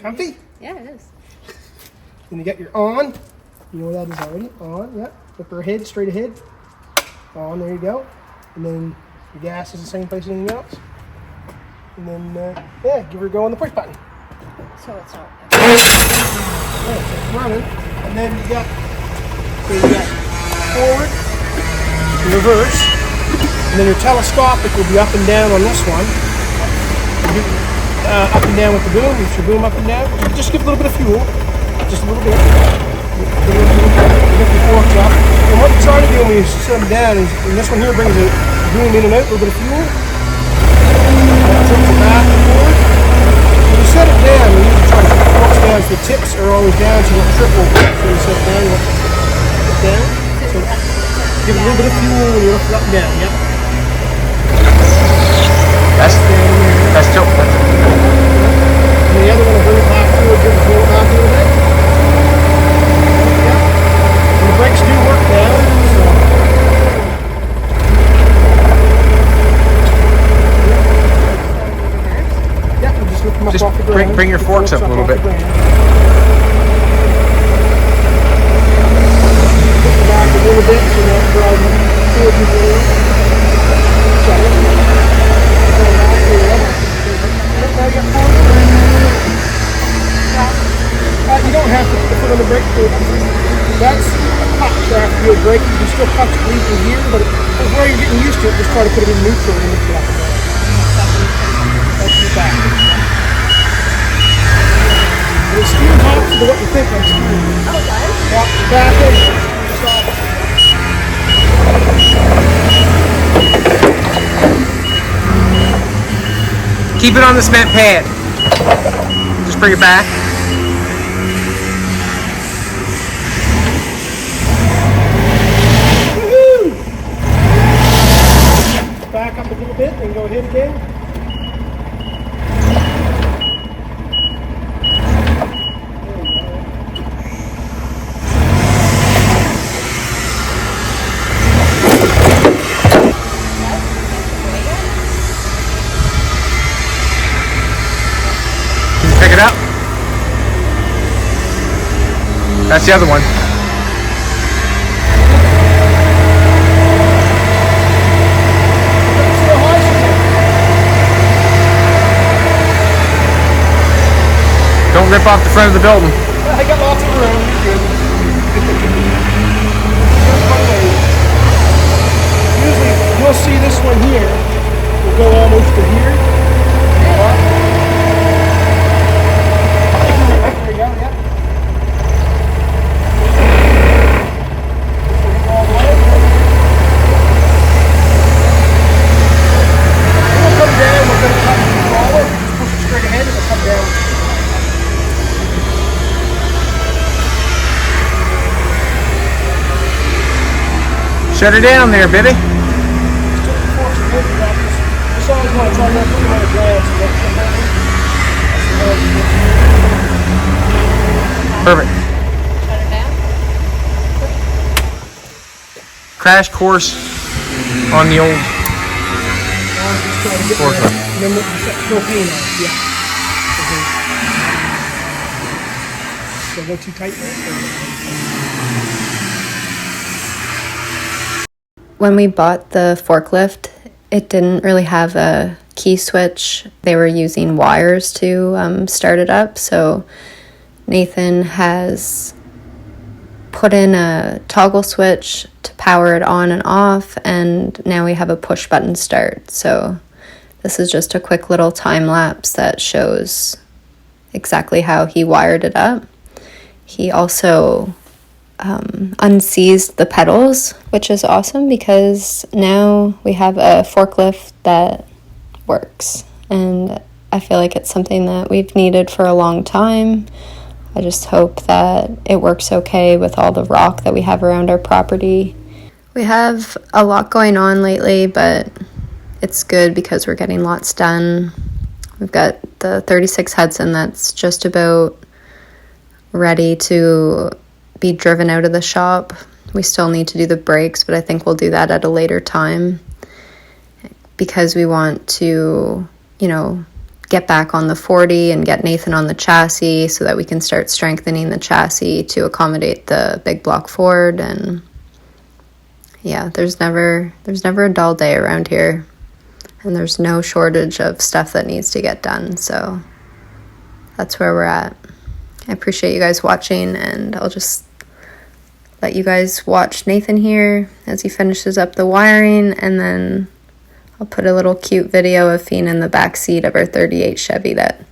Comfy? Yeah, it is. Then you got your on. You know what that is already. On, yep. Flip her ahead, straight ahead. On, there you go. And then your gas is the same place as anything else. And then, yeah, give her a go on the push button. So it's not. Yeah, so it's running. And then you got forward, reverse, and then your telescopic will be up and down on this one. Up and down with the boom. With your boom up and down. Just give a little bit of fuel. Just a little bit. Lift your forks up. And what you're trying to do when you set them down is, and this one here brings the boom in and out, a little bit of fuel. Tips it back and forward. When you set it down, you usually try to put the forks down so the tips are always down so you don't triple. So you set it down, you want it down. So give it a little bit of fuel when you lift it up and down. Yep. That's tilt. And the other one will bring it back forward, bring it back a little bit. Yep. And the brakes do work now, so. Yep, you just lift them up Just off the ground. bring your forks up a little bit. Lift them back a little bit so that drive forward and forward. You don't have to put the foot on the brake. That's hot shaft wheel brake. You can still touch it leave in gear, but where you're getting used to it, just try to put it in neutral and lift it up and down. That's your back. And it steers opposite to what you think I'm steering. Oh, it does? Yeah, back in. Stop. Keep it on the cement pad. Just bring it back. Woohoo! Back up a little bit and go ahead again. Pick it up. That's the other one. Don't rip off the front of the building. I got lots of room. You're good. Usually, you'll see this one here. Will go almost to here. There you go. Yep. All the way. It'll come down. We're going to cut the crawler. Just push it straight ahead. It'll come down. Shut her down there, Biddy. Just always want to try not to put them on the ground so they come down. Perfect. Shut it down. Crash course on the old Just try to get Forklift. And then we'll set propane on it. Yeah. So go too tight there. When we bought the forklift, it didn't really have a key switch. They were using wires to start it up. So Nathan has put in a toggle switch to power it on and off, and now we have a push button start. So this is just a quick little time lapse that shows exactly how he wired it up. He also unseized the pedals, which is awesome because now we have a forklift that works, and I feel like it's something that we've needed for a long time. I just hope that it works okay with all the rock that we have around our property. We have a lot going on lately, but it's good because we're getting lots done. We've got the 36 Hudson that's just about ready to be driven out of the shop. We still need to do the brakes, but I think we'll do that at a later time because we want to, get back on the 40 and get Nathan on the chassis so that we can start strengthening the chassis to accommodate the big block Ford. And yeah, there's never a dull day around here, and there's no shortage of stuff that needs to get done. So that's where we're at. I appreciate you guys watching, and I'll just let you guys watch Nathan here as he finishes up the wiring, and then I'll put a little cute video of Fiona in the back seat of our 38 Chevy that